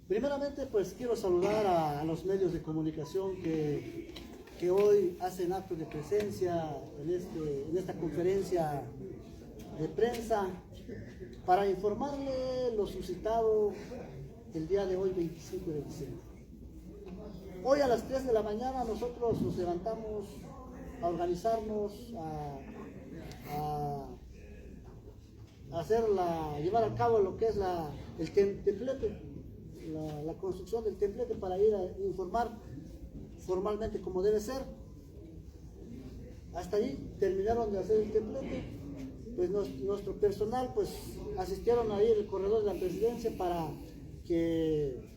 Primeramente, pues quiero saludar a los medios de comunicación que hoy hacen acto de presencia en esta conferencia de prensa para informarle lo suscitado el día de hoy, 25 de diciembre. Hoy a las 3 de la mañana nosotros nos levantamos a organizarnos, a llevar a cabo lo que es el templete, la construcción del templete para ir a informar formalmente como debe ser. Hasta ahí terminaron de hacer el templete, pues nuestro personal pues asistieron ahí el corredor de la presidencia para que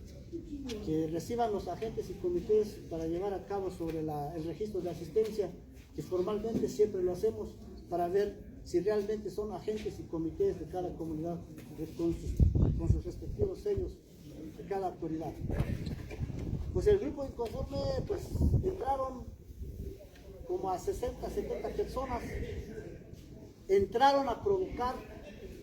reciban los agentes y comités para llevar a cabo sobre el registro de asistencia, que formalmente siempre lo hacemos para ver si realmente son agentes y comités de cada comunidad con sus respectivos sellos de cada autoridad. Pues el grupo inconforme pues entraron como a 60, 70 personas, entraron a provocar,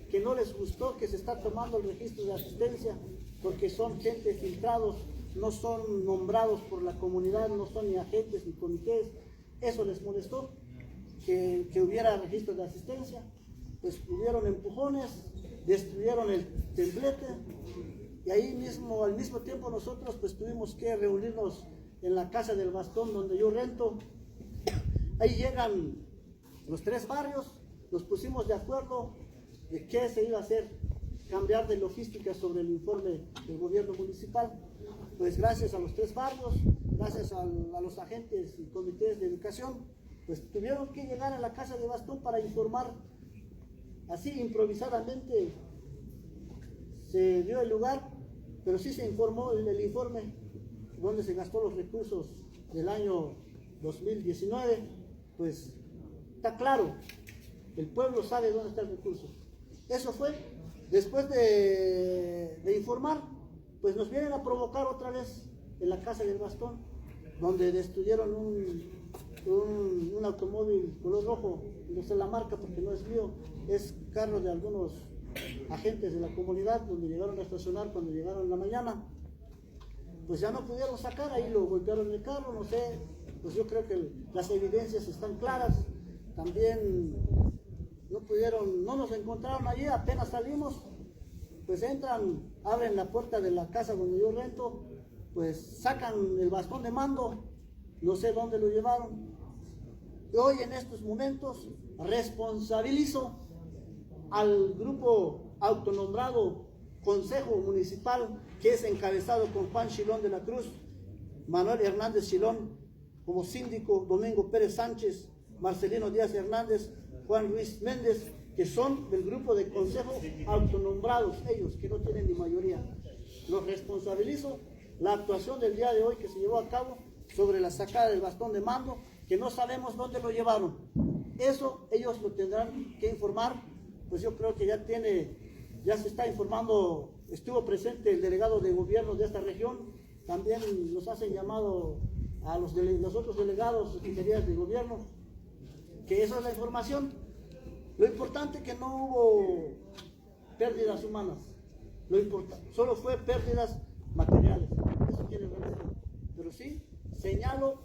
que no les gustó que se está tomando el registro de asistencia, porque son gente filtrados, no son nombrados por la comunidad, no son ni agentes ni comités. Eso les molestó, que hubiera registro de asistencia. Pues hubieron empujones, destruyeron el templete, y ahí mismo, al mismo tiempo, nosotros pues tuvimos que reunirnos en la Casa del Bastón donde yo rento. Ahí llegan los 3 barrios, nos pusimos de acuerdo de qué se iba a hacer, cambiar de logística sobre el informe del gobierno municipal. Pues gracias a los 3 barrios, gracias a los agentes y comités de educación, pues tuvieron que llegar a la Casa de Bastón para informar. Así improvisadamente se dio el lugar, pero sí se informó el informe donde se gastó los recursos del año 2019. Pues está claro, el pueblo sabe dónde está el recurso. Eso fue. Después de informar, pues nos vienen a provocar otra vez en la Casa del Bastón, donde destruyeron un automóvil color rojo, no sé la marca porque no es mío, es carro de algunos agentes de la comunidad, donde llegaron a estacionar cuando llegaron en la mañana. Pues ya no pudieron sacar, ahí lo golpearon el carro, no sé, pues yo creo que las evidencias están claras. También no nos encontraron allí, apenas salimos, pues entran, abren la puerta de la casa donde yo rento, pues sacan el bastón de mando, no sé dónde lo llevaron. Y hoy en estos momentos responsabilizo al grupo autonombrado Consejo Municipal, que es encabezado por Juan Chilón de la Cruz, Manuel Hernández Chilón como síndico, Domingo Pérez Sánchez, Marcelino Díaz Hernández, Juan Luis Méndez, que son del grupo de consejo autonombrados, ellos que no tienen ni mayoría. Los responsabilizo la actuación del día de hoy que se llevó a cabo sobre la sacada del bastón de mando, que no sabemos dónde lo llevaron. Eso ellos lo tendrán que informar. Pues yo creo que ya se está informando, estuvo presente el delegado de gobierno de esta región, también nos hacen llamado a los otros delegados, secretarías de gobierno, que esa es la información. Lo importante es que no hubo pérdidas humanas, solo fue pérdidas materiales, eso tiene relación. Pero sí, señalo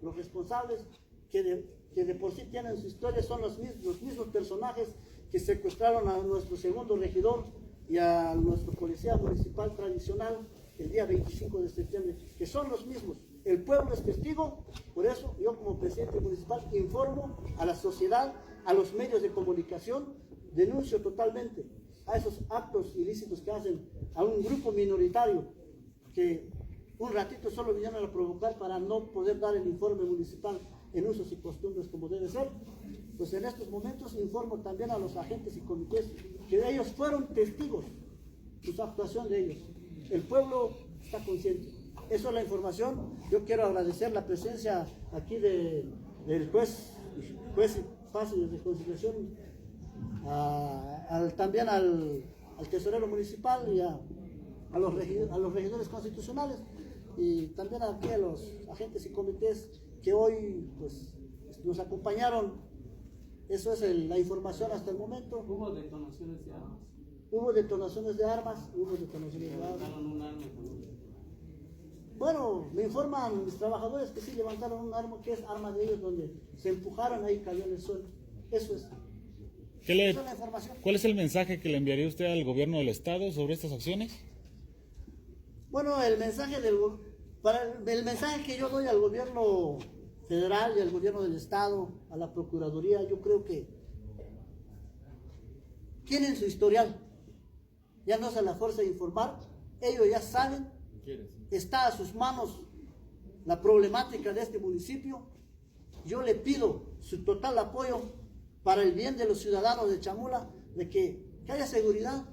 los responsables que de por sí tienen su historia, son los mismos personajes que secuestraron a nuestro segundo regidor y a nuestro policía municipal tradicional el día 25 de septiembre, que son los mismos. El pueblo es testigo, por eso yo como presidente municipal informo a la sociedad, a los medios de comunicación, denuncio totalmente a esos actos ilícitos que hacen a un grupo minoritario que un ratito solo vinieron a provocar para no poder dar el informe municipal en usos y costumbres como debe ser. Pues en estos momentos informo también a los agentes y comités que ellos fueron testigos de su actuación de ellos. El pueblo está consciente. Eso es la información. Yo quiero agradecer la presencia aquí del juez Paz y Reconciliación, también al tesorero municipal y a los regidores constitucionales, y también aquí a los agentes y comités que hoy pues, nos acompañaron. Eso es la información hasta el momento. ¿Hubo detonaciones de armas? Hubo detonaciones de armas, Bueno, me informan mis trabajadores que sí levantaron un arma que es arma de ellos, donde se empujaron, ahí cayó en el suelo. Eso es. Esa es la información. ¿Cuál es el mensaje que le enviaría usted al gobierno del estado sobre estas acciones? Bueno, el mensaje el mensaje que yo doy al gobierno federal y al gobierno del estado, a la procuraduría, yo creo que tienen su historial. Ya no se la fuerza de informar, ellos ya saben, está a sus manos la problemática de este municipio. Yo le pido su total apoyo para el bien de los ciudadanos de Chamula, de que haya seguridad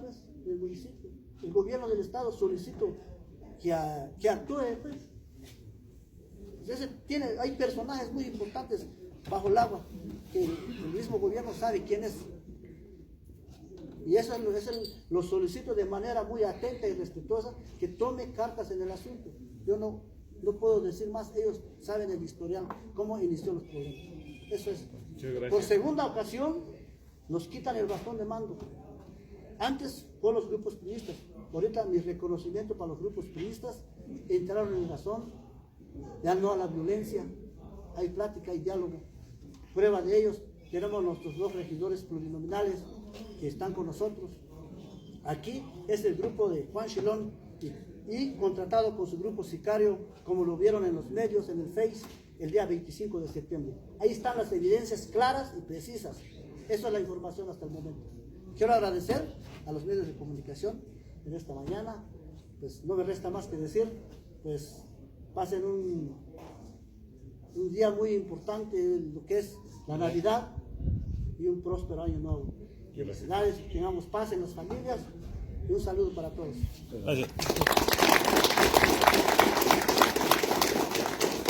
pues del municipio. El gobierno del estado solicito que actúe pues. Hay personajes muy importantes bajo el agua que el mismo gobierno sabe quién es. Y eso lo solicito de manera muy atenta y respetuosa, que tome cartas en el asunto. Yo no puedo decir más, ellos saben el historial, cómo inició los problemas. Eso es. Por segunda ocasión nos quitan el bastón de mando. Antes por los grupos priistas, ahorita mi reconocimiento para los grupos priistas, entraron en razón, ya no a la violencia, hay plática, hay diálogo. Prueba de ellos, tenemos nuestros 2 regidores plurinominales que están con nosotros. Aquí es el grupo de Juan Chilón y contratado por su grupo sicario, como lo vieron en los medios, en el Face, el día 25 de septiembre. Ahí están las evidencias claras y precisas. Esa es la información hasta el momento. Quiero agradecer a los medios de comunicación en esta mañana. Pues no me resta más que decir, pues pasen un día muy importante, lo que es la Navidad, y un próspero año nuevo. Felicidades, que tengamos paz en las familias y un saludo para todos. Gracias.